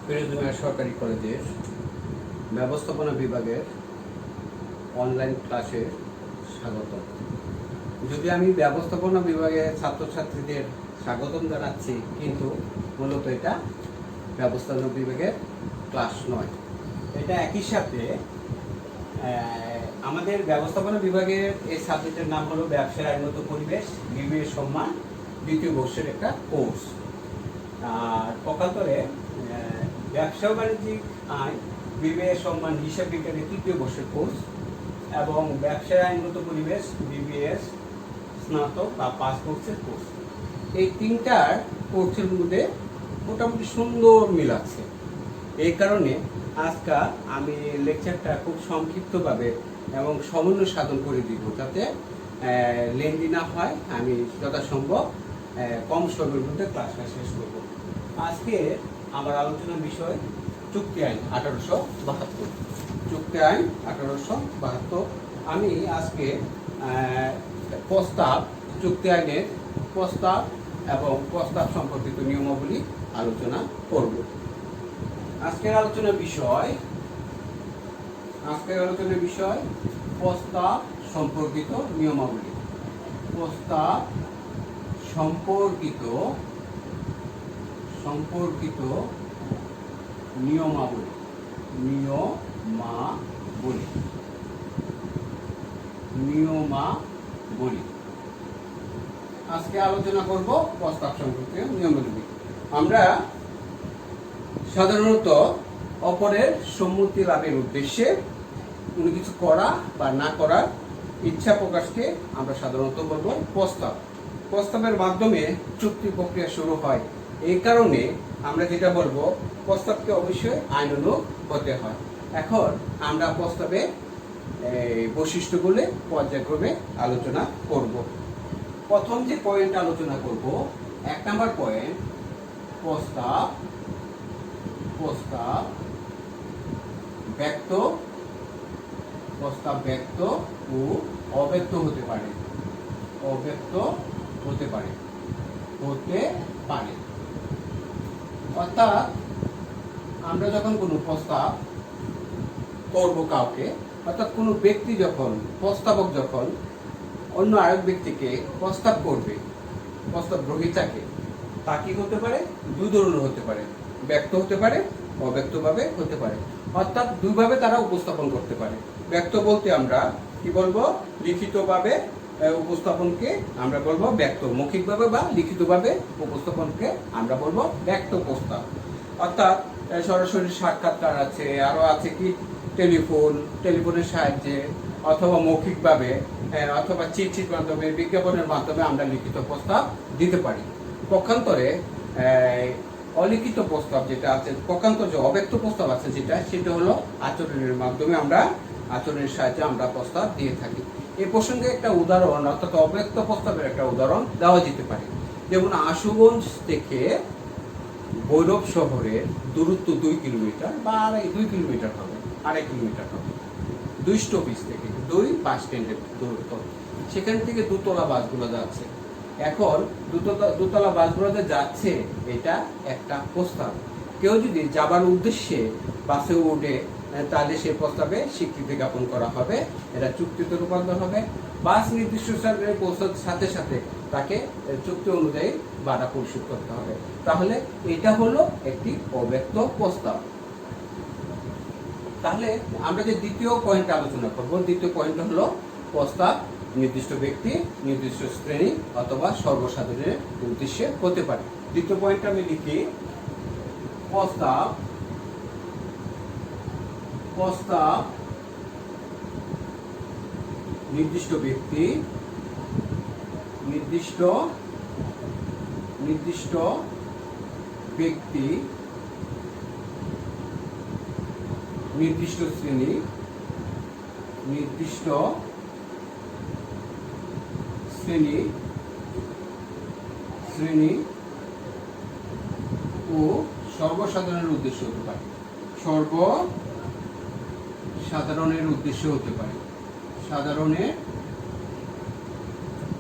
ফিরোজমিয়া সরকারি কলেজের ব্যবস্থাপনা বিভাগের অনলাইন ক্লাসে স্বাগত। যদি আমি ব্যবস্থাপনা বিভাগের ছাত্রছাত্রীদের স্বাগতম জানাচ্ছি, কিন্তু মূলত এটা ব্যবস্থাপনা বিভাগের ক্লাস নয়। এটা একই সাথে আমাদের ব্যবস্থাপনা বিভাগের এই সাবজেক্টের নাম হলো ব্যবসায় আইনত পরিবেশ, বিবিএ সম্মান দ্বিতীয় বর্ষের একটা কোর্স। আর পক্ষান্তরে ব্যবসা বাণিজ্যিক আইন বিবিএ সম্মান হিসাব বিজ্ঞানের তৃতীয় বর্ষের কোর্স এবং ব্যবসায় আইনগত পরিবেশ বিবিএস স্নাতক বা পাস কোর্সের কোর্স। এই তিনটার কোর্সের মধ্যে মোটামুটি সুন্দর মিল আছে। এই কারণে আজকে আমি লেকচারটা খুব সংক্ষিপ্তভাবে এবং সমন্বয় সাধন করে দিব, যাতে লেন্দি না হয়। আমি যথাসম্ভব কম সময়ের মধ্যে ক্লাসটা শেষ করব। আজকে আমার আলোচনার বিষয় চুক্তি আইন 1872। চুক্তি আইন 1872। আমি আজকে প্রস্তাব, চুক্তি আইনের প্রস্তাব এবং প্রস্তাব সম্পর্কিত নিয়মাবলী আলোচনা করব। আজকের আলোচনার বিষয় প্রস্তাব সম্পর্কিত নিয়মাবলী। প্রস্তাব সম্পর্কিত নিয়মাবলী। আজকে আলোচনা করব প্রস্তাব সম্পর্কিত নিয়মাবলী। আমরা সাধারণত অপরের সম্মতি লাভের উদ্দেশ্যে কোনো কিছু করা বা না করার ইচ্ছা প্রকাশকে আমরা সাধারণত বলবো প্রস্তাব। প্রস্তাবের মাধ্যমে চুক্তি প্রক্রিয়া শুরু হয়। এই কারণে আমরা যেটা বলবো, প্রস্তাবকে অবশ্যই আইনানুগ হতে হয়। এখন আমরা প্রস্তাবে বৈশিষ্ট্যগুলো পর্যায়ক্রমে আলোচনা করব। প্রথম যে পয়েন্ট আলোচনা করব, 1 নম্বর পয়েন্ট, প্রস্তাব ব্যক্ত ও অব্যক্ত হতে পারে। অর্থাৎ আমরা যখন কোনো প্রস্তাব করব কাউকে, অর্থাৎ কোনো ব্যক্তি যখন, প্রস্তাবক যখন অন্য আরেক ব্যক্তিকে প্রস্তাব করবে, প্রস্তাব গ্রহীতাকে, তা কি হতে পারে? দুই ধরনের হতে পারে, ব্যক্ত হতে পারে, অব্যক্তভাবে হতে পারে। অর্থাৎ দুইভাবে তারা উপস্থাপন করতে পারে। ব্যক্ত বলতে আমরা কি বলবো? লিখিতভাবে উপস্থাপনকে আমরা বলবো ব্যক্ত, মৌখিকভাবে বা লিখিতভাবে উপস্থাপনকে আমরা বলবো ব্যক্ত প্রস্তাব। অর্থাৎ সরাসরি সাক্ষাৎকার আছে, আরো আছে কি টেলিফোনের সাহায্যে, অথবা মৌখিকভাবে, অথবা চিঠির মাধ্যমে, বিজ্ঞাপনের মাধ্যমে আমরা লিখিত প্রস্তাব দিতে পারি। পক্ষান্তরে অলিখিত প্রস্তাব যেটা আছে, পক্ষান্তর যে অব্যক্ত প্রস্তাব আছে সেটা হলো আচরণের মাধ্যমে, আচরণের সাহায্যে আমরা প্রস্তাব দিয়ে থাকি। এই প্রসঙ্গে একটা উদাহরণ, অর্থাৎ অব্যক্ত প্রস্তাবের একটা উদাহরণ দেওয়া যেতে পারে। যেমন আশুগঞ্জ থেকে ভৈরব শহরের দূরত্ব 2 কিলোমিটার বা 2 কিলোমিটার হবে, 2.5 কিলোমিটার হবে। 2 স্টপেজ থেকে 2 বাস স্ট্যান্ডের দূরত্ব। সেখান থেকে দোতলা বাসগুলো যাচ্ছে। এখন দোতলা বাসগুলো যাচ্ছে, এটা একটা প্রস্তাব। কেউ যদি যাবার উদ্দেশ্যে বাসে উঠে, তাহলে সেই প্রস্তাবে স্বীকৃতি জ্ঞাপন করা হবে, এটা চুক্তিতে রূপান্তর হবে। বাস নির্দিষ্ট স্থানে পৌঁছার সাথে সাথে তাকে চুক্তি অনুযায়ী ভাড়া পরিশোধ করতে হবে। তাহলে এটা হলো একটি অব্যক্ত প্রস্তাব। তাহলে আমরা যে দ্বিতীয় পয়েন্ট আলোচনা করব, দ্বিতীয় পয়েন্ট হলো প্রস্তাব নির্দিষ্ট ব্যক্তি, নির্দিষ্ট শ্রেণী অথবা সর্বসাধারণের উদ্দেশ্যে হতে পারে। দ্বিতীয় পয়েন্ট আমি লিখি, প্রস্তাব নির্দিষ্ট ব্যক্তি, নির্দিষ্ট শ্রেণী, ও সর্বসাধারণের উদ্দেশ্য হতে পারে। সাধারণের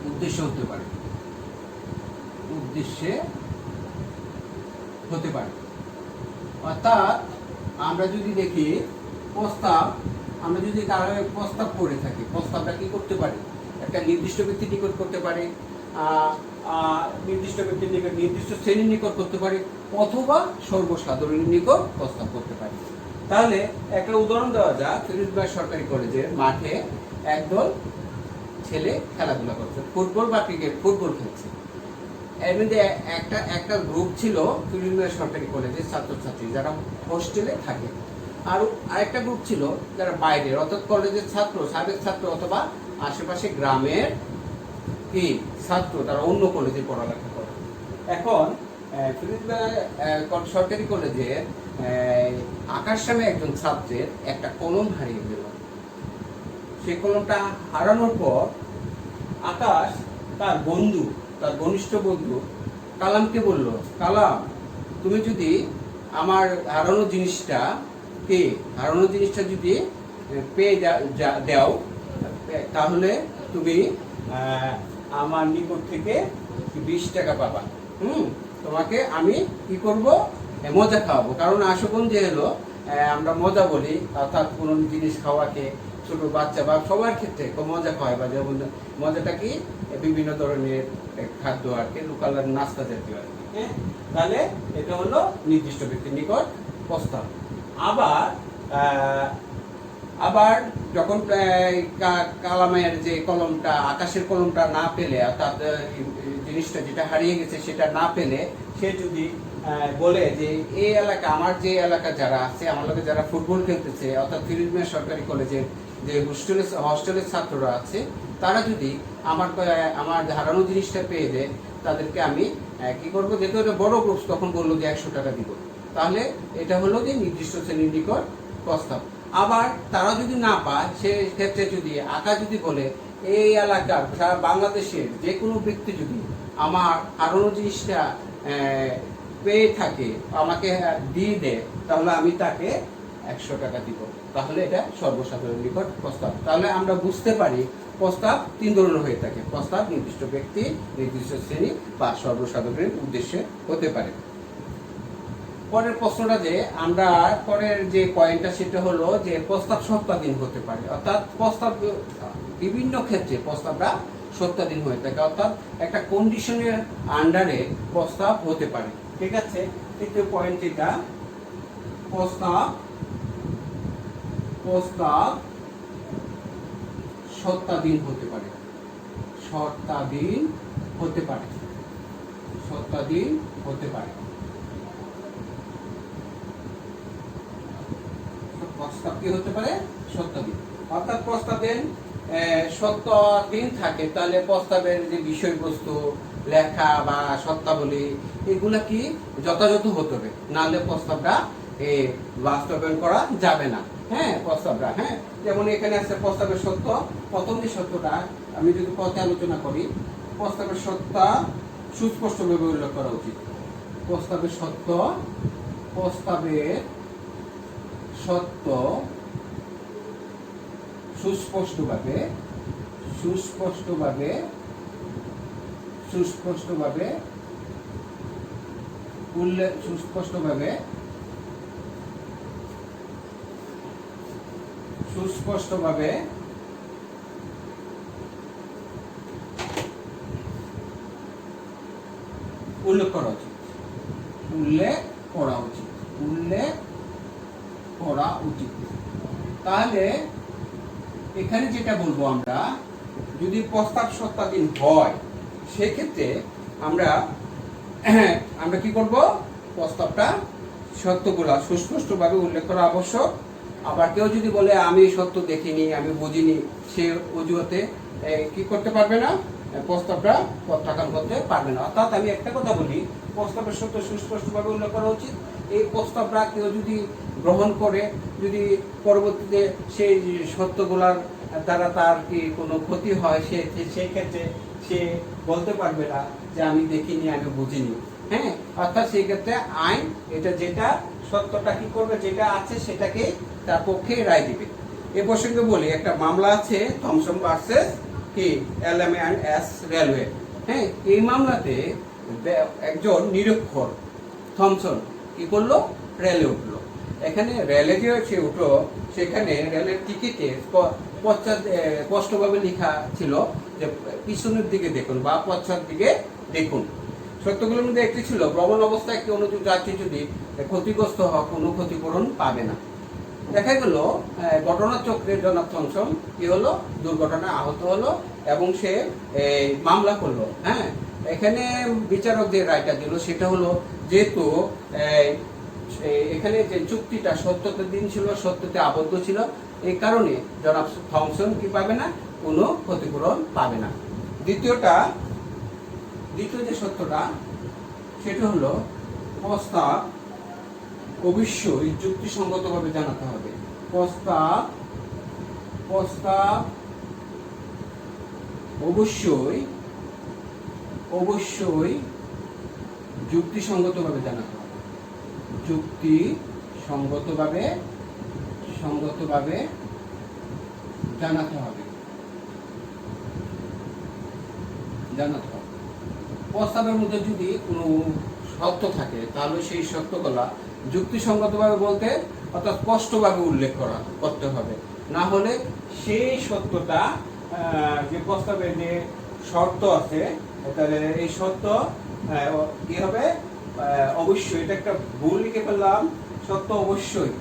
উদ্দেশ্য হতে পারে। উদ্দেশ্যে হতে পারে। অর্থাৎ আমরা যদি দেখি প্রস্তাব, আমরা যদি কারো প্রস্তাব করে থাকি, প্রস্তাবটা কি করতে পারি? একটা নির্দিষ্ট ব্যক্তির নিকট করতে পারি, নির্দিষ্ট ব্যক্তির নিকট, নির্দিষ্ট শ্রেণীর নিকট করতে পারি, অথবা সর্বসাধারণের নিকট প্রস্তাব করতে পারি। তাহলে একটা উদাহরণ দেওয়া যাক। ফিরোজবাগ সরকারি কলেজের মাঠে একদল ছেলে খেলাধুলা করছে, ফুটবল বা ক্রিকেট, ফুটবল খেলছে। এর মধ্যে একটা গ্রুপ ছিল ফিরোজবাগ সরকারি কলেজের ছাত্রছাত্রী যারা হোস্টেলে থাকে, আর আরেকটা গ্রুপ ছিল যারা বাইরের, অর্থাৎ কলেজের ছাত্র, সাবেক ছাত্র অথবা আশেপাশে গ্রামের কি ছাত্র, তারা অন্য কলেজে পড়ালেখা করে। এখন ফিরোজবাগ সরকারি কলেজের আকাশ নামে একজন ছাত্রের একটা কলম হারিয়ে গেল। সেই কলমটা হারানোর পর আকাশ তার বন্ধু, তার ঘনিষ্ঠ বন্ধু কালামকে বলল, কালাম, তুমি যদি আমার হারানো জিনিসটা যদি পেয়ে দাও, তাহলে তুমি আমার নিকট থেকে 20 টাকা পাবা। তোমাকে আমি কি করব, মজা খাওয়াবো। কারণ আশুগঞ্জে হলো আমরা মজা বলি, অর্থাৎ কোনো জিনিস খাওয়াকে ছোট বাচ্চা বা সবার ক্ষেত্রে মজা খাওয়ায়, বা যেমন মজাটা কি বিভিন্ন ধরনের খাদ্য আর কি, লোকাল নাস্তা জাতীয় আর কি। হ্যাঁ, তাহলে এটা হলো নির্দিষ্ট ব্যক্তির নিকট প্রস্তাব। আবার যখন কালামের যে কলমটা, আকাশের কলমটা না পেলে, অর্থাৎ জিনিসটা যেটা হারিয়ে গেছে সেটা না পেলে, সে যদি বলে যে এই এলাকা, আমার যে এলাকা যারা আছে, আমার লোকে যারা ফুটবল খেলতেছে, অর্থাৎ ফিরোজবাগ সরকারি কলেজের যে হস্টেলের ছাত্ররা আছে, তারা যদি আমার হারানো জিনিসটা পেয়ে দেয়, তাদেরকে আমি কি করবো, যেহেতু এটা বড় গ্রুপ, তখন বললো যে 100 টাকা দিব। তাহলে এটা হলো যে নির্দিষ্ট শ্রেণীর নিকট প্রস্তাব। আবার তারা যদি না পায়, সে ক্ষেত্রে যদি আকাশ যদি বলে এই এলাকার সারা বাংলাদেশের যে কোনো ব্যক্তি যদি আমার হারানো জিনিসটা পেয়ে থাকে, আমাকে দিয়ে দেয়, তাহলে আমি তাকে 100 টাকা দিব। তাহলে এটা সর্বসাধারণ নিকট প্রস্তাব। তাহলে আমরা বুঝতে পারি প্রস্তাব 3 ধরনের হয়ে থাকে। প্রস্তাব নির্দিষ্ট ব্যক্তি, নির্দিষ্ট শ্রেণী বা সর্বসাধারণের উদ্দেশ্যে হতে পারে। পরের প্রশ্নটা যে আমরা পরের যে পয়েন্টটা, সেটা হলো যে প্রস্তাব সত্ত্বাধীন হতে পারে। অর্থাৎ প্রস্তাব বিভিন্ন ক্ষেত্রে প্রস্তাবটা সত্ত্বাধীন হয়ে থাকে, অর্থাৎ একটা কন্ডিশনের আন্ডারে প্রস্তাব হতে পারে। ঠিক আছে, তৃতীয় পয়েন্ট এটা, প্রস্তাব সত্ত্বাধীন হতে পারে। সত্ত্বাধীন হতে পারে। প্রস্তাব কি হতে পারে? সত্ত্বাধীন। অর্থাৎ প্রস্তাবের সত্ত্বাধীন থাকে, তাহলে প্রস্তাবের যে বিষয়বস্তু, লেখা বা শর্তাবলী, এগুলা কি যথাযথ হতে হবে, নাহলে প্রস্তাবটা বাস্তবায়ন করা যাবে না। হ্যাঁ, প্রস্তাবটা, হ্যাঁ, যেমন এখানে আছে প্রস্তাবের সত্য। প্রথম যে সত্যটা আমি যদি পথে আলোচনা করি, প্রস্তাবের সত্তা সুস্পষ্টভাবে উল্লেখ করা উচিত। প্রস্তাবের সত্য সুস্পষ্টভাবে উল্লেখ করা উচিত। তাহলে এখানে যেটা বলবো, আমরা যদি প্রস্তাব সত্ত্বাধীন হয়, সেক্ষেত্রে আমরা কি করব, প্রস্তাবটা সত্যগুলা সুস্পষ্টভাবে উল্লেখ করা আবশ্যক। আবার কেউ যদি বলে আমি সত্য দেখিনি, আমি বুঝিনি, সে অজুহাতে কি করতে পারবে না, প্রস্তাবটা প্রত্যাখ্যান করতে পারবে না। অর্থাৎ আমি একটা কথা বলি, প্রস্তাবের সত্য সুস্পষ্টভাবে উল্লেখ করা উচিত। এই প্রস্তাবটা কেউ যদি গ্রহণ করে, যদি পরবর্তীতে সেই সত্যগুলার দ্বারা তার কি কোনো ক্ষতি হয়, সেই ক্ষেত্রে সে বলতে পারবে না যে আমি দেখিনি, আমি বুঝিনি। হ্যাঁ, অর্থাৎ সেই ক্ষেত্রে আইন এটা যেটা সত্যটা কি করবে, যেটা আছে সেটাকে তার পক্ষে রায় দিবে। এ প্রসঙ্গে বলি, একটা মামলা আছে থমসন ভার্সেস LM&S রেলওয়ে। হ্যাঁ, এই মামলাতে একজন নিরক্ষর থমসন, কি করলো? রেলে উঠলো। এখানে রেলে যে সে উঠলো, সেখানে রেলের টিকিটে স্পষ্টভাবে লেখা ছিল যে পিছনের দিকে দেখুন বা পশ্চাৎ দিকে দেখুন। সত্যগুলোর মধ্যে একটি ছিল, ভ্রমণ অবস্থায় একটি অনুযোগ যাত্রী যদি ক্ষতিগ্রস্ত হয় কোনো ক্ষতিপূরণ পাবে না। দেখা গেল ঘটনাচক্রে জনাব থমসন কি হলো? দুর্ঘটনায় আহত হলো এবং সে মামলা করলো। হ্যাঁ, এখানে বিচারক যে রায়টা দিল সেটা হলো, যেহেতু এখানে যে চুক্তিটা সত্যতে দিন ছিল, সত্যতে আবদ্ধ ছিল, এই কারণে জনাব থমসন কি পাবে না? কোনো ক্ষতিপূরণ পাবে না। দ্বিতীয় যে সত্যটা, সেটা হলো প্রস্তাব অবশ্যই যুক্তিসঙ্গতভাবে জানাতে হবে। প্রস্তাব অবশ্যই যুক্তিসঙ্গতভাবে জানাতে হবে। যুক্তিসঙ্গতভাবে জানাতে হবে। প্রস্তাবের মধ্যে যদি কোনো সত্য থাকে, তাহলে সেই সত্যগুলা যুক্তিসঙ্গতভাবে বলতে, অর্থাৎ স্পষ্টভাবে উল্লেখ করতে হবে। না হলে সেই সত্যটা, যে প্রস্তাবের যে শর্ত আছে, তাহলে এই শর্ত কি হবে? অবশ্যই, এটা একটা ভুল লিখে ফেললাম, সত্য অবশ্যই,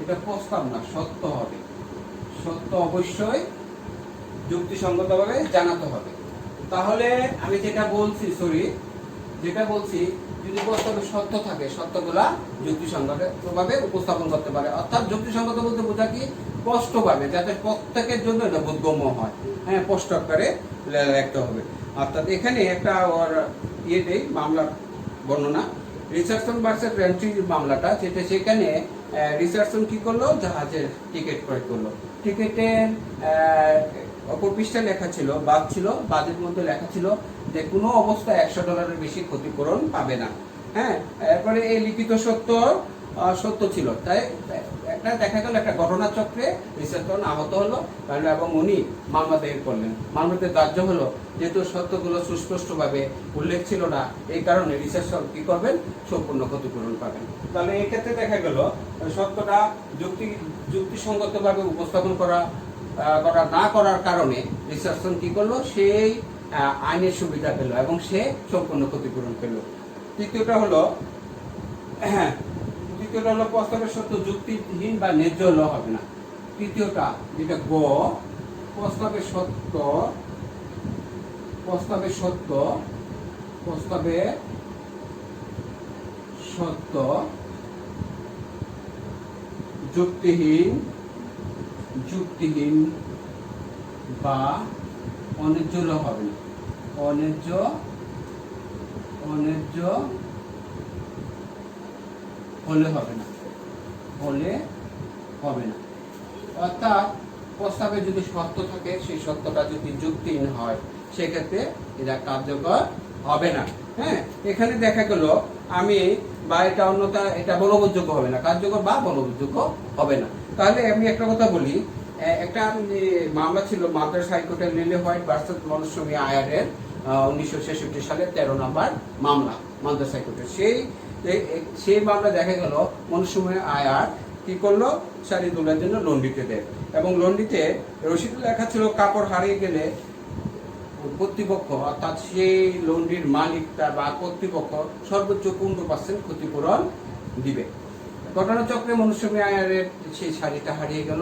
এটা প্রস্তাব না, সত্য হবে। সত্য অবশ্যই যুক্তিসঙ্গতভাবে জানাতে হবে। তাহলে আমি যেটা বলছি, যদি প্রস্তাবে সত্য থাকে, সত্যগুলা যুক্তিসঙ্গতভাবে উপস্থাপন করতে পারে। অর্থাৎ যুক্তিসঙ্গত বলতে বোঝা কি? স্পষ্টভাবে, যাতে প্রত্যেকের জন্য এটা বোধগম্য হয়। হ্যাঁ, স্পষ্ট আকারে লিখতে হবে। অর্থাৎ এখানে একটা মামলার বর্ণনা, রিচার্ডসন ভার্সেস রেন্ট্রি মামলাটা, সেখানে রিচার্ডসন কি করলো? জাহাজের টিকিট ক্রয় করলো। টিকিটের অপর পৃষ্ঠায় লেখা ছিল, বাজের মধ্যে লেখা ছিল যে কোনো অবস্থায় $100 বেশি ক্ষতিপূরণ পাবে না। হ্যাঁ, এরপরে এই লিখিত সত্য ছিল। তাই একটা দেখা গেল একটা ঘটনাচক্রে রিচার্ডসন আহত হলো এবং উনি মামলা দায়ের করলেন। মামলাতে দাহ্য হলো, যেহেতু সত্যগুলো সুস্পষ্টভাবে উল্লেখ ছিল না, এই কারণে রিচার্ডসন কি করবেন? সম্পূর্ণ ক্ষতিপূরণ পাবেন। তাহলে এই ক্ষেত্রে দেখা গেল সত্যটা যুক্তিসঙ্গতভাবে উপস্থাপন করা না করার কারণে রিচার্ডসন কি করলো? সেই আইনের সুবিধা পেল এবং সে সম্পূর্ণ ক্ষতিপূরণ পেল। তৃতীয়টা হলো প্রস্তাবের সত্য যুক্তিহীন বা ন্যায্য হলে হবে না। তৃতীয়টা যেটা প্রস্তাবের সত্য যুক্তিহীন বা অন্যায্য হলে হবে না। অন্যায্য হলে হবে না। অর্থাৎ প্রস্তাবে যদি সত্য থাকে, সেই সত্যটা যদি যুক্তিহীন হয়, সেক্ষেত্রে এটা কার্যকর হবে না। হ্যাঁ, এখানে দেখা গেল আমি বা এটা অন্যতা, এটা বলবৎযোগ্য হবে না, কার্যকর বা বলবৎযোগ্য হবে না। তাহলে আমি একটা কথা বলি, একটা মামলা ছিল মাদ্রাস হাইকোর্টের লিলি হোয়াইট ভার্সেস মনস্বামী আয়ারের 1966 সালে 13 নম্বর মামলা মাদ্রাস হাইকোর্টের। সেই মামলা দেখা গেল মনস্বামী আয়ার কি করলো? শাড়ি তোলার জন্য লন্ড্রিতে দেয় এবং লন্ড্রিতে রসিদে লেখা ছিল কাপড় হারিয়ে গেলে কর্তৃপক্ষ, অর্থাৎ সেই লন্ড্রির মালিকটা বা কর্তৃপক্ষ সর্বোচ্চ 15% ক্ষতিপূরণ দিবে। ঘটনাচক্রে মনস্বামী আয়ারের সেই শাড়িটা হারিয়ে গেল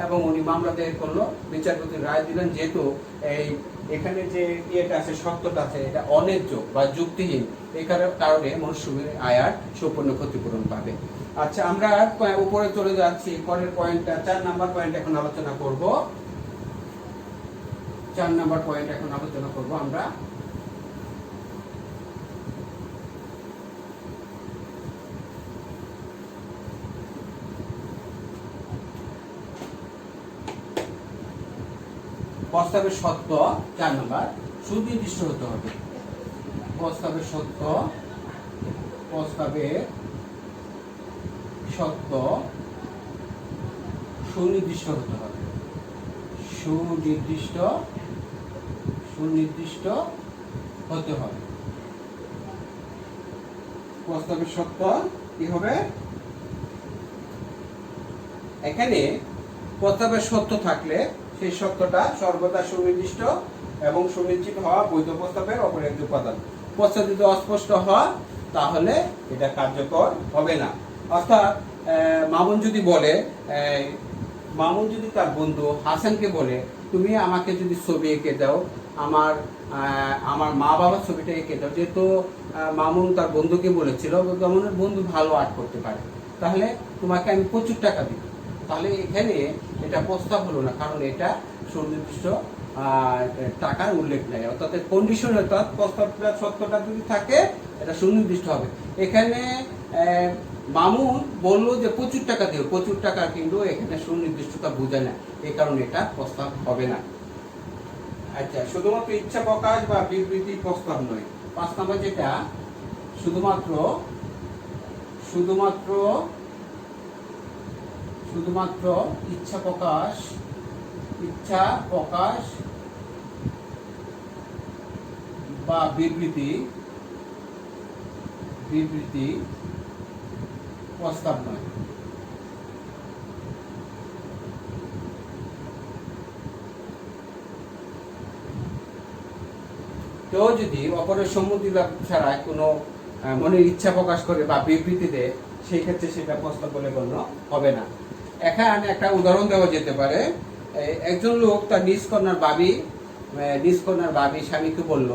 এবং উনি মামলা দায়ের করলো। বিচারপতি রায় দিলেন, যেহেতু এখানে যে আছে, সত্যটা আছে, এটা অন্যায্য বা যুক্তিহীন, এই কারণে মনস্বামী আয়ার সম্পূর্ণ ক্ষতিপূরণ পাবে। আচ্ছা, আমরা উপরে চলে যাচ্ছি। পরের পয়েন্টটা 4 নাম্বার পয়েন্ট এখন আলোচনা করব। 4 নাম্বার পয়েন্ট এখন আলোচনা করব আমরা। প্রস্তাবের সত্য 4 নাম্বার সুনির্দিষ্ট হতে হবে। প্রস্তাবের সত্য সুনির্দিষ্ট হতে হবে। সুনির্দিষ্ট হতে হবে। প্রস্তাবের সত্য কি হবে, এখানে প্রস্তাবের সত্য থাকলে সেই সত্যটা সর্বদা সুনির্দিষ্ট এবং সুনিশ্চিত হওয়া বৈধ প্রস্তাবের অপরিহার্য উপাদান। প্রস্তাব যদি অস্পষ্ট হয় তাহলে এটা কার্যকর হবে না। অর্থাৎ মামুন যদি বলে, মামুন যদি তার বন্ধু হাসানকে বলে, তুমি আমাকে যদি ছবি এঁকে দাও, আমার আমার মা বাবার ছবিটা এঁকে দাও, যেহেতু মামুন তার বন্ধুকে বলেছিল মামুনের বন্ধু ভালো আর্ট করতে পারে, তাহলে তোমাকে আমি প্রচুর টাকা দিব। তাহলে এখানে এটা প্রস্তাব হলো না, কারণ এটা সুনির্দিষ্ট টাকার উল্লেখ নেই। অর্থাৎ কন্ডিশন, অর্থাৎ প্রস্তাবটা সত্যটা যদি থাকে এটা সুনির্দিষ্ট হবে। এখানে মামুন বললো যে প্রচুর টাকা দিও, প্রচুর টাকা, কিন্তু এখানে সুনির্দিষ্টতা বোঝায় না, এই কারণে এটা প্রস্তাব হবে না। আচ্ছা, শুধুমাত্র ইচ্ছা প্রকাশ বা বিবৃতি প্রস্তাব নয়। 5 নম্বর যেটা, শুধুমাত্র শুধুমাত্র শুধুমাত্র ইচ্ছা প্রকাশ বা বিবৃতি প্রস্তাব নয়। কেউ যদি অপরের সম্মতি লাভ ছাড়া কোনো মনের ইচ্ছা প্রকাশ করে বা বিবৃতি দেয়, সেই ক্ষেত্রে সেটা প্রস্তাব বলে গণ্য হবে না। এখানে একটা উদাহরণ দেওয়া যেতে পারে। একজন লোক তার নিজ কন্যার বাবি স্বামীকে বলল,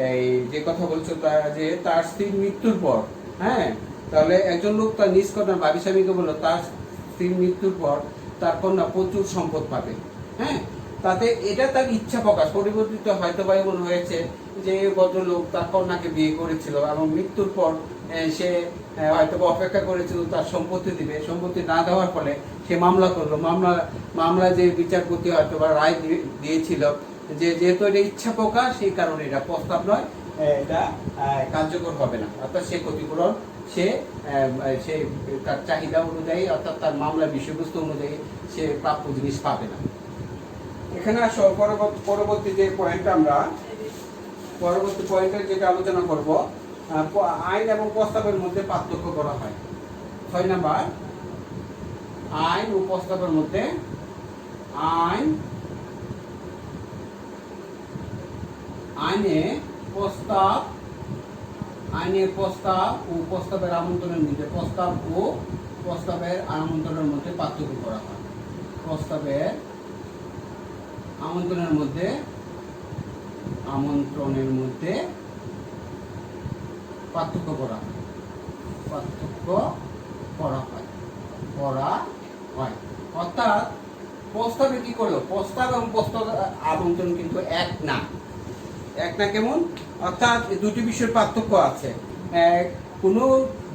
এই যে কথা বলছো যে তার স্ত্রীর মৃত্যুর পর, হ্যাঁ, তাহলে একজন লোক তার নিজ কন্যার বাবি স্বামীকে বলল তার স্ত্রীর মৃত্যুর পর তার কন্যা প্রচুর সম্পদ পাবে। হ্যাঁ, তাতে এটা তার ইচ্ছা প্রকাশ। পরিবর্তিত হয়তো বা এমন হয়েছে যে ভদ্রলোক তার কন্যাকে বিয়ে করেছিল এবং মৃত্যুর পর সে হয়তো অপেক্ষা করেছিল তার সম্পত্তি দিবে, সম্পত্তি না দেওয়ার ফলে সে মামলা করলো। মামলা যে বিচারপতি হয়তো বা রায় দিয়েছিল যে যেহেতু এটা ইচ্ছা প্রকাশ, সেই কারণে এটা প্রস্তাব নয়, এটা কার্যকর হবে না। অর্থাৎ সে ক্ষতিপূরণ সে তার চাহিদা অনুযায়ী, অর্থাৎ তার মামলার বিষয়বস্তু অনুযায়ী সে প্রাপ্য জিনিস পাবে না। এখানে পরবর্তী যে পয়েন্ট, আমরা পরবর্তী পয়েন্টের যেটা আলোচনা করব, আইন এবং প্রস্তাবের মধ্যে পার্থক্য করা হয়। 6 নাম্বার, আইন ও প্রস্তাবের মধ্যে আইনের প্রস্তাব ও প্রস্তাবের আমন্ত্রণের মধ্যে আমন্ত্রণের মধ্যে পার্থক্য করা হয়। প্রস্তাবের আমন্ত্রণের মধ্যে পার্থক্য করা হয়। অর্থাৎ প্রস্তাবে কি করলো, প্রস্তাব এবং প্রস্তাব আমন্ত্রণ কিন্তু এক না। কেমন? অর্থাৎ দুটি বিষয়ের পার্থক্য আছে। কোনো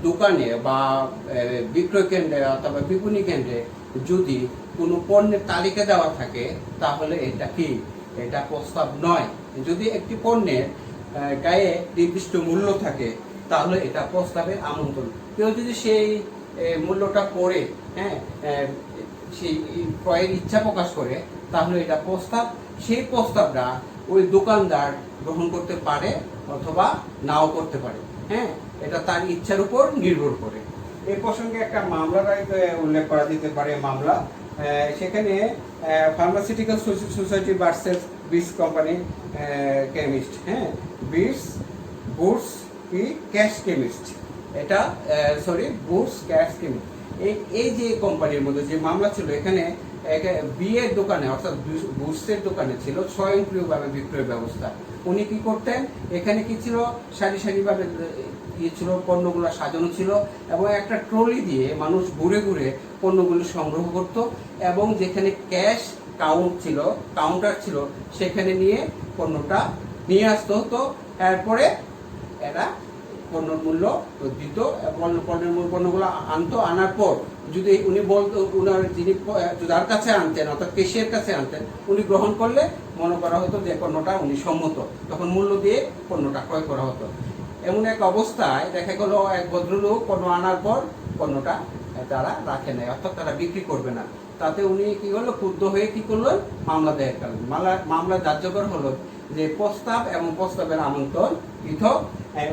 দোকানে বা বিক্রয় কেন্দ্রে অথবা বিপণী কেন্দ্রে যদি কোনো পণ্যের তালিকা দেওয়া থাকে, তাহলে এটা প্রস্তাব নয়। যদি একটি পণ্যের গায়ে নির্দিষ্ট মূল্য থাকে, তাহলে এটা প্রস্তাবের আমন্ত্রণ। কেউ যদি সেই মূল্যটা পড়ে, হ্যাঁ, সেই ক্রয়ের ইচ্ছা প্রকাশ করে, তাহলে এটা প্রস্তাব। সেই প্রস্তাবটা ওই দোকানদার গ্রহণ করতে পারে অথবা নাও করতে পারে। হ্যাঁ, এটা তার ইচ্ছার উপর নির্ভর করে। এই প্রসঙ্গে একটা মামলার উল্লেখ করা যেতে পারে। মামলা, সেখানে pharmaceutical society versus Boots company chemist, হ্যাঁ, বুটস ক্যাশ কেমিস্ট, এটা বুটস ক্যাশ কেমিস্ট, এই যে কোম্পানির মধ্যে যে মামলা ছিল, এখানে বিয়ের দোকানে অর্থাৎ বুটসের দোকানে ছিল স্বয়ংক্রিয়ভাবে বিক্রয় ব্যবস্থা। উনি কি করতেন, এখানে কি ছিল, সারিভাবে ছিল, পণ্যগুলো সাজানো ছিল এবং একটা ট্রলি দিয়ে মানুষ ঘুরে ঘুরে পণ্যগুলো সংগ্রহ করত এবং যেখানে ক্যাশ কাউন্টার ছিল সেখানে নিয়ে পণ্যটা নিয়ে আসতে হতো। এরপরে এরা পণ্যের মূল্য দিত, পণ্যগুলো আনার পর যদি উনি বলতো, উনার যিনি যার কাছে আনতেন অর্থাৎ কেশিয়ার কাছে আনতেন, উনি গ্রহণ করলে মনে করা হতো যে পণ্যটা উনি সম্মত, তখন মূল্য দিয়ে পণ্যটা ক্রয় করা হতো। এমন এক অবস্থায় দেখা গেল এক ভদ্রলোক পণ্য আনার পর পণ্যটা তারা রাখে নাই, অর্থাৎ তারা বিক্রি করবে না। তাতে উনি কি হলো, ক্ষুব্ধ হয়ে কি করলেন, মামলা দায়ের করলেন। মামলা কার্যকর হলো যে প্রস্তাব এবং প্রস্তাবের আমন্ত্রণ পৃথক,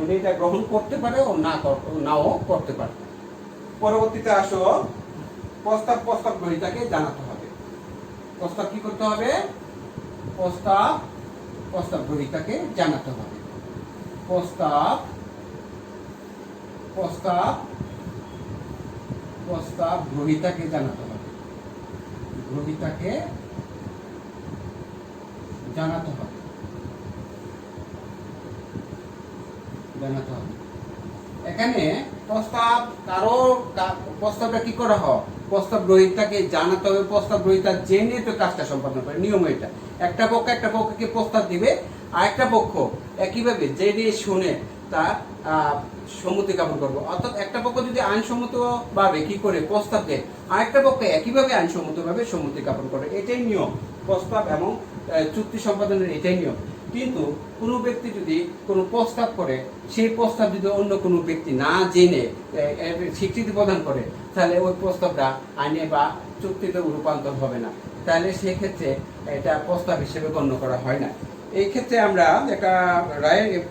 উনি এটা গ্রহণ করতে পারে ও নাও করতে পারে। পরবর্তীতে আসো, প্রস্তাব গ্রহীতাকে জানাতে হবে। প্রস্তাব কি করতে হবে? প্রস্তাব গ্রহীতাকে জানাতে হবে। প্রস্তাব গ্রহীতাকে জানাতে হবে। জানাতে হবে। এখানে প্রস্তাবটা কি করা হয়? প্রস্তাব গ্রহীতাকে জানাতে হবে। প্রস্তাব গ্রহীতা জেনে তো কাজটা সম্পাদন করে, নিয়ম এটা। একটা পক্ষকে প্রস্তাব দিবে, আর একটা পক্ষ একইভাবে জেনে শুনে তা সম্মতি জ্ঞাপন করবো। অর্থাৎ একটা পক্ষ যদি আইনসম্মত ভাবে কি করে প্রস্তাব দেয়, আরেকটা পক্ষ একইভাবে আইনসম্মত ভাবে সম্মতি জ্ঞাপন করে, এটাই নিয়ম। প্রস্তাব এবং চুক্তি সম্পাদনের এটাই নিয়ম। কিন্তু কোনো ব্যক্তি যদি কোনো প্রস্তাব করে, সেই প্রস্তাব যদি অন্য কোনো ব্যক্তি না জেনে স্বীকৃতি প্রদান করে, তাহলে ওই প্রস্তাবটা আইনে বা চুক্তিতে রূপান্তর হবে না। তাহলে সেক্ষেত্রে এটা প্রস্তাব হিসেবে গণ্য করা হয় না। এই ক্ষেত্রে আমরা একটা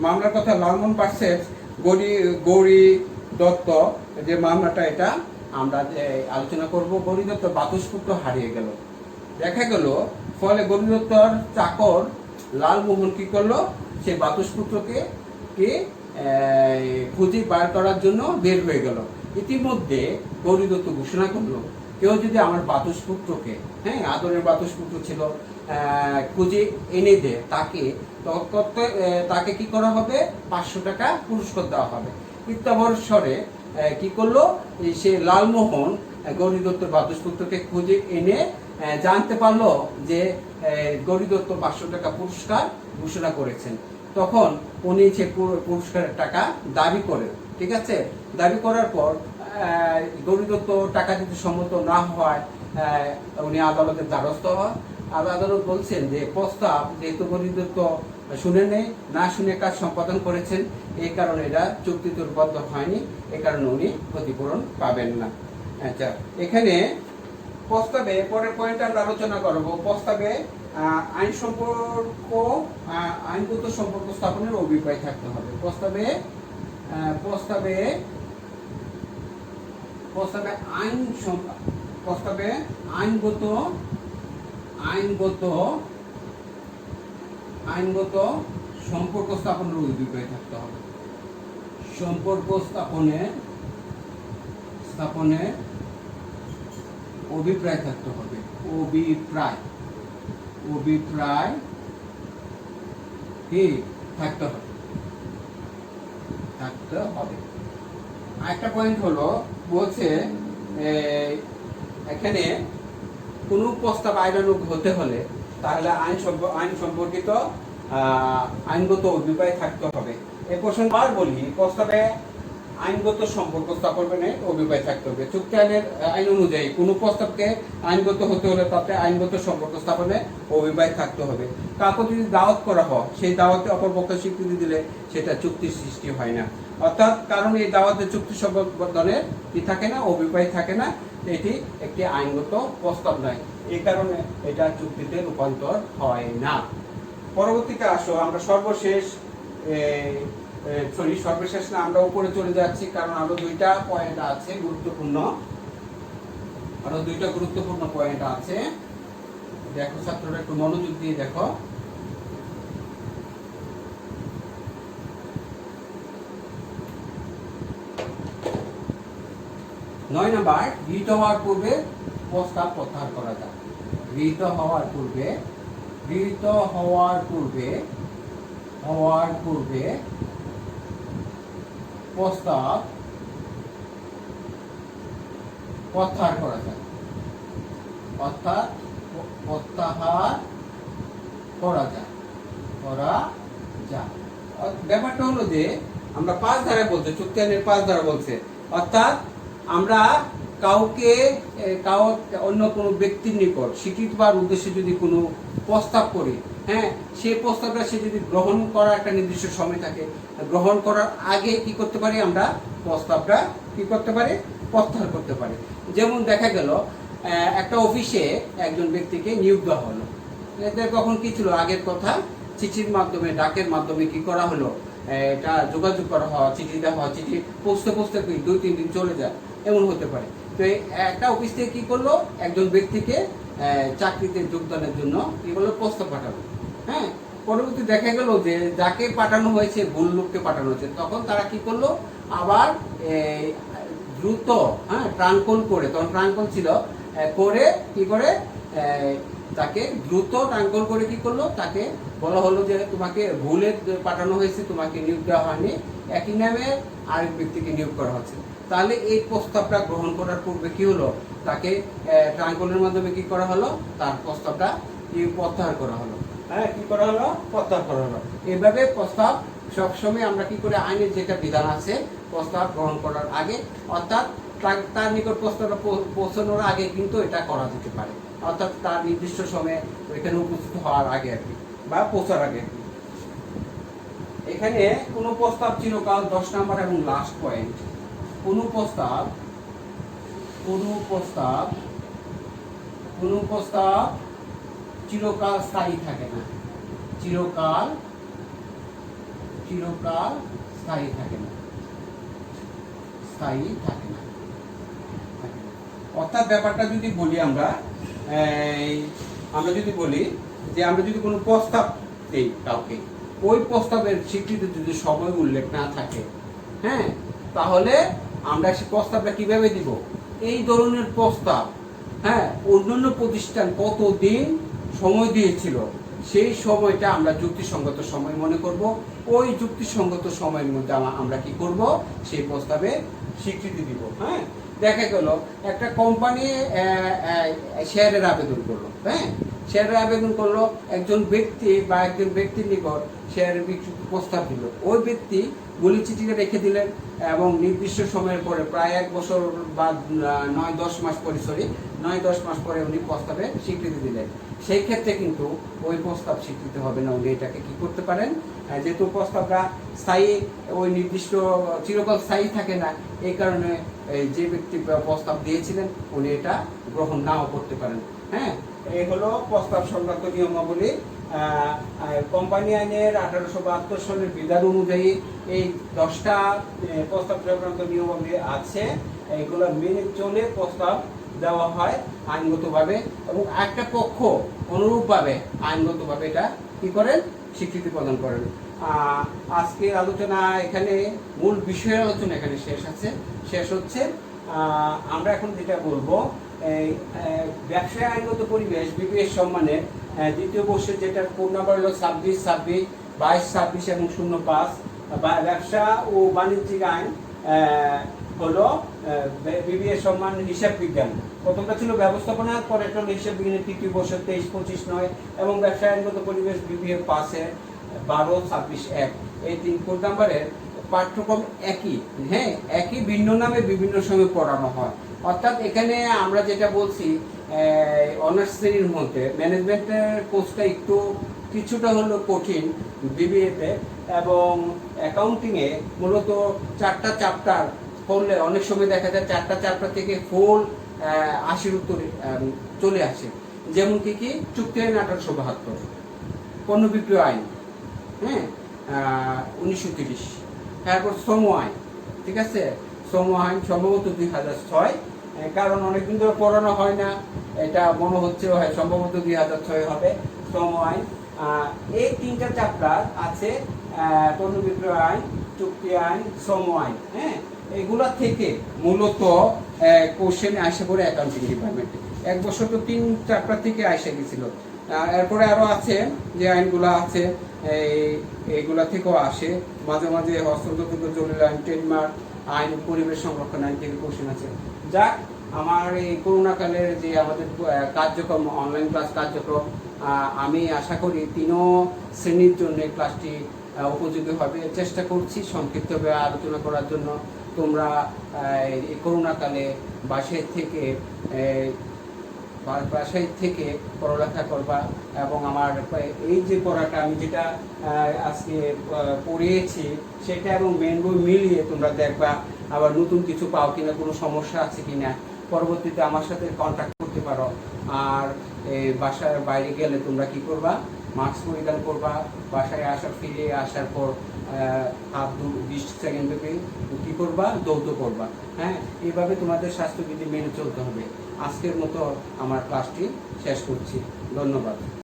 মামলার কথা, লালমোহন ভার্সেস গৌরী দত্ত যে মামলাটা, এটা আমরা আলোচনা করব। গৌরী দত্ত বাতুসপুত্র হারিয়ে গেল। দেখা গেল ফলে গৌরী দত্তর চাকর লালমোহন কি করলো? সে বাতুসপুত্রকে খুঁজে বার করার জন্য বের হয়ে গেল। ইতিমধ্যে গৌরী দত্ত ঘোষণা করলো, কেউ যদি আমার বাতুসপুত্রকে, আদরের বাতুসপুত্র ছিল, খুঁজে এনে দেয়, তাকে কি করা হবে? 500 টাকা পুরস্কার দেওয়া হবে। ইত্যাবর্ষরে কি করলো? সে লালমোহন গৌরী দত্তর বাতুসপুত্রকে খুঁজে এনে জানতে পারলো যে গৌরী দত্ত 500 টাকা পুরস্কার ঘোষণা করেছেন। তখন উনি সে পুরস্কারের টাকা দাবি করে, ঠিক আছে? দাবি করার পর গৌরী দত্ত টাকা দিতে সম্মত না হওয়ায় উনি আদালতের দ্বারস্থ হয়। আদালত বলছেন যে প্রস্তাব যেহেতু গৌরী দত্ত শুনে নেই, না শুনে কাজ সম্পাদন করেছেন, এই কারণে এটা চুক্তিতে রূপান্তর হয়নি, এই কারণে উনি ক্ষতিপূরণ পাবেন না। আচ্ছা, এখানে প্রস্তাবে পরের পয়েন্ট আমরা আলোচনা করব। প্রস্তাবে আইনগত সম্পর্ক স্থাপনের অভিপ্রায় থাকতে হবে। প্রস্তাবে আইনগত সম্পর্ক স্থাপনের অভিপ্রায় থাকতে হবে। সম্পর্ক স্থাপনের অভিপ্রায় থাকতে হবে। অভিপ্রায় কি থাকতে হবে। আরেকটা পয়েন্ট হলো, বলছে এখানে কোন প্রস্তাব আইনানুগ হতে হলে তাহলে আইন সম্পর্কিত আইনগত অভিপ্রায় থাকতে হবে। এই প্রসঙ্গে আর বলি, প্রস্তাবে আইনগত সম্পর্ক স্থাপনের অভিপ্রায় থাকতে হবে। চুক্তি আইন অনুযায়ী কোনো প্রস্তাবকে আইনগত হতে হলে তাতে আইনগত সম্পর্ক স্থাপনে অভিপ্রায় থাকতে হবে। কাউকে যদি দাওয়াত করা হয়, সেই দাওয়াতে অপরপক্ষে স্বীকৃতি দিলে সেটা চুক্তির সৃষ্টি হয় না। অর্থাৎ কারণ এই দাওয়াতে চুক্তি সম্পাদনের কি থাকে না? অভিপ্রায় থাকে না। এটি একটি আইনগত প্রস্তাব নয়, এই কারণে এটা চুক্তিতে রূপান্তর হয় না। পরবর্তীতে আসো, আমরা সর্বশেষ না, আমরা উপরে চলে যাচ্ছি, কারণ আরো দুইটা পয়েন্ট আছে গুরুত্বপূর্ণ। পয়েন্ট আছে। দেখো ছাত্ররা, একটু মনোযোগ দিয়ে দেখো। নয় নাম্বার, গৃহীত হওয়ার পূর্বে প্রস্তাব প্রত্যাহার করা যায়। গৃহীত হওয়ার পূর্বে প্রস্তাব প্রত্যাহার করা যায়। অর্থাৎ প্রত্যাহার করা যায়। ব্যাপারটা হলো যে আমরা 5 ধারায় বলছে, চুক্তি আইনের 5 ধারা বলছে। অর্থাৎ আমরা অন্য কোনো ব্যক্তির নিকট স্বীকৃতি পাওয়ার উদ্দেশ্যে যদি কোনো প্রস্তাব করি, সেই প্রস্তাবটা সে যদি গ্রহণ করার একটা নির্দিষ্ট সময় থাকে, গ্রহণ করার আগে কি করতে পারি? আমরা প্রস্তাবটা কি করতে পারি? প্রত্যাহার করতে পারি। যেমন দেখা গেল একটা অফিসে একজন ব্যক্তিকে নিয়োগ দেওয়া হলো। এদের কখন কি ছিল? আগের কথা চিঠির মাধ্যমে, ডাকের মাধ্যমে কি করা হলো, এটা যোগাযোগ করা হওয়া, চিঠি দেওয়া হওয়া, চিঠি পৌঁছতে পৌঁছতে 2-3 দিন চলে যায়, এমন হতে পারে। তো একটা অফিস থেকে কি করলো, একজন ব্যক্তিকে চাকরিতে যোগদানের জন্য কি করলো, প্রস্তাব পাঠালো। হ্যাঁ, পরবর্তী দেখা গেল যে যাকে পাঠানো হয়েছে ভুল লোককে পাঠানো হয়েছে, তখন তারা কি করলো, আবার দ্রুত ট্রাঙ্কল করে, তখন ট্রাঙ্কল ছিল, করে কি করে তাকে দ্রুত ট্রাঙ্কল করে কি করলো, তাকে বলা হলো যে তোমাকে ভুলে পাঠানো হয়েছে, তোমাকে নিয়োগ দেওয়া হয়নি, একই নামে আরেক ব্যক্তিকে নিয়োগ করা হচ্ছে। তাহলে এই প্রস্তাবটা গ্রহণ করার পূর্বে কি হলো, তাকে ট্রাঙ্কলের মাধ্যমে কি করা হলো, তার প্রস্তাবটা কি প্রত্যাহার করা হলো। হ্যাঁ, কি করা হলো, প্রত্যাহার করা হলো। এভাবে প্রস্তাব সবসময় আমরা কি করে, আইনের যেটা বিধান আছে প্রস্তাব গ্রহণ করার আগে, অর্থাৎ তার নিকট প্রস্তাবটা পৌঁছানোর আগে কিন্তু এটা করা যেতে পারে, অর্থাৎ তার নির্দিষ্ট সময়ে এখানে উপস্থিত হওয়ার আগে আর কি, বা পৌঁছার আগে আর কি। এখানে কোনো প্রস্তাব চিরকাল 10 নাম্বার এবং লাস্ট পয়েন্ট, কোনো প্রস্তাব চিরকাল স্থায়ী থাকে না, চিরকাল স্থায়ী থাকে না, অর্থাৎ ব্যাপারটা যদি বলি আমরা যদি বলি যে আমরা যদি কোনো প্রস্তাব দিই কাউকে, ওই প্রস্তাবের স্বীকৃতি যদি সময় উল্লেখ না থাকে, হ্যাঁ, তাহলে আমরা সেই প্রস্তাবটা কিভাবে দিব, এই ধরনের প্রস্তাব, হ্যাঁ, অন্যান্য প্রতিষ্ঠান কতদিন সময় দিয়েছিল সেই সময়টা আমরা যুক্তিসঙ্গত সময় মনে করব, ওই যুক্তিসঙ্গত সময়ের মধ্যে আমরা কি করব, সেই প্রস্তাবে স্বীকৃতি দিব। হ্যাঁ, দেখা গেল একটা কোম্পানি শেয়ারের আবেদন করলো, হ্যাঁ, শেয়ারের আবেদন করলো, একজন ব্যক্তি বা একজন ব্যক্তির নিকট শেয়ারের বিক্রির প্রস্তাব দিল, ওই ব্যক্তি বলি চিঠিটা রেখে দিলেন এবং নির্দিষ্ট সময়ের পরে প্রায় 1 বছর বা 9-10 মাস পরে 9-10 মাস পরে উনি প্রস্তাবে স্বীকৃতি দিলেন। সেই ক্ষেত্রে কিন্তু ওই প্রস্তাব স্বীকৃতি হবে না, উনি এটাকে কি করতে পারেন, যেহেতু প্রস্তাবটা স্থায়ী, ওই নির্দিষ্ট চিরকাল স্থায়ী থাকে না, এই কারণে যে ব্যক্তি প্রস্তাব দিয়েছিলেন উনি এটা গ্রহণ নাও করতে পারেন। হ্যাঁ, এই হলো প্রস্তাব সংক্রান্ত নিয়মাবলী। কোম্পানি আইনের 1872 সনের বিধান অনুযায়ী এই 10টা প্রস্তাব সংক্রান্ত নিয়মাবলী আছে, এইগুলো মেনে চলে প্রস্তাব দেওয়া হয় আইনগতভাবে, এবং একটা পক্ষ অনুরূপভাবে আইনগতভাবে এটা কি করেন, স্বীকৃতি প্রদান করেন। আজকের আলোচনা এখানে, মূল বিষয়ের আলোচনা এখানে শেষ হচ্ছে। আমরা এখন যেটা বলবো, ব্যবসায় আইনগত পরিবেশ বিবিএস সম্মানের দ্বিতীয় বর্ষের, যেটার কোড নাম্বার হলো 26, 22, 26 এবং 05, ব্যবসা ও বাণিজ্যিক আইন হলো বিবিএস সম্মান হিসাব বিজ্ঞান। প্রথমটা ছিল ব্যবস্থাপনা, পরেরটা হলো হিসাব বিজ্ঞানের তৃতীয় বর্ষের 23, 25, 9 এবং ব্যবসায় আইনগত পরিবেশ বিবিএ পাসের 12, 26, 1। এই 3 কোড নাম্বারের পাঠ্যক্রম একই, হ্যাঁ, একই, ভিন্ন নামে বিভিন্ন সময় পড়ানো হয়। অর্থাৎ এখানে আমরা যেটা বলছি, অনার্স শ্রেণীর মধ্যে ম্যানেজমেন্টের কোর্সটা একটু কিছুটা হলো কঠিন বিবিএতে, এবং অ্যাকাউন্টিংয়ে মূলত 4টা চ্যাপ্টার পড়লে অনেক সময় দেখা যায় 4টা চ্যাপ্টার থেকে ফুল 80 উত্তর চলে আসে। যেমন কি চুক্তি আইন 1872, পণ্য বিক্রয় আইন, হ্যাঁ, 1930, তারপর শ্রম আইন, ঠিক আছে, শ্রম আইন সম্ভবত 2006, কারণ অনেকদিন ধরে পড়ানো হয় না, এটা মনে হচ্ছে সম্ভবত 2006 হবে শ্রম আইন। এই 3টা চ্যাপ্টার আছে, পণ্য বিক্রয় আইন, চুক্তি আইন, শ্রম আইন। হ্যাঁ, এগুলা থেকে মূলত কোশ্চেন আসে পড়ে অ্যাকাউন্টিং ডিপার্টমেন্টে। 1 বছর তো 3 চ্যাপ্টার থেকে আসে গেছিল। এরপরে আরো আছে যে আইনগুলো আছে, এইগুলা থেকেও আসে, মাঝে মাঝে হস্তগত জরুরি আইন, ট্রেডমার্ক আইন, পরিবেশ সংরক্ষণ আইন থেকে কোশ্চেন আছে। যাক, আমার এই করোনাকালের যে আমাদের কার্যক্রম, অনলাইন ক্লাস কার্যক্রম, আমি আশা করি 3 শ্রেণীর জন্য ক্লাসটি উপযোগী হবে। চেষ্টা করছি সংক্ষিপ্তভাবে আলোচনা করার জন্য। তোমরা এই করোনাকালে বাসায় থেকে পড়ালেখা করবা, এবং আমার এই যে পড়াটা আমি যেটা আজকে পড়িয়েছি সেটা এবং মেন বই মিলিয়ে তোমরা দেখবা, আবার নতুন কিছু পাও কিনা, কোনো সমস্যা আছে কিনা, পরবর্তীতে আমার সাথে কন্ট্যাক্ট করতে পারো। আর বাসার বাইরে গেলে তোমরা কি করবা, মাস্ক পরিধান করবা, বাসায় ফিরে আসার পর হাত 20 সেকেন্ড ব্যাপী কী করবা, দৌত করবা। হ্যাঁ, এইভাবে তোমাদের স্বাস্থ্যবিধি মেনে চলতে হবে। আজকের মতো আমার ক্লাসটি শেষ করছি। ধন্যবাদ।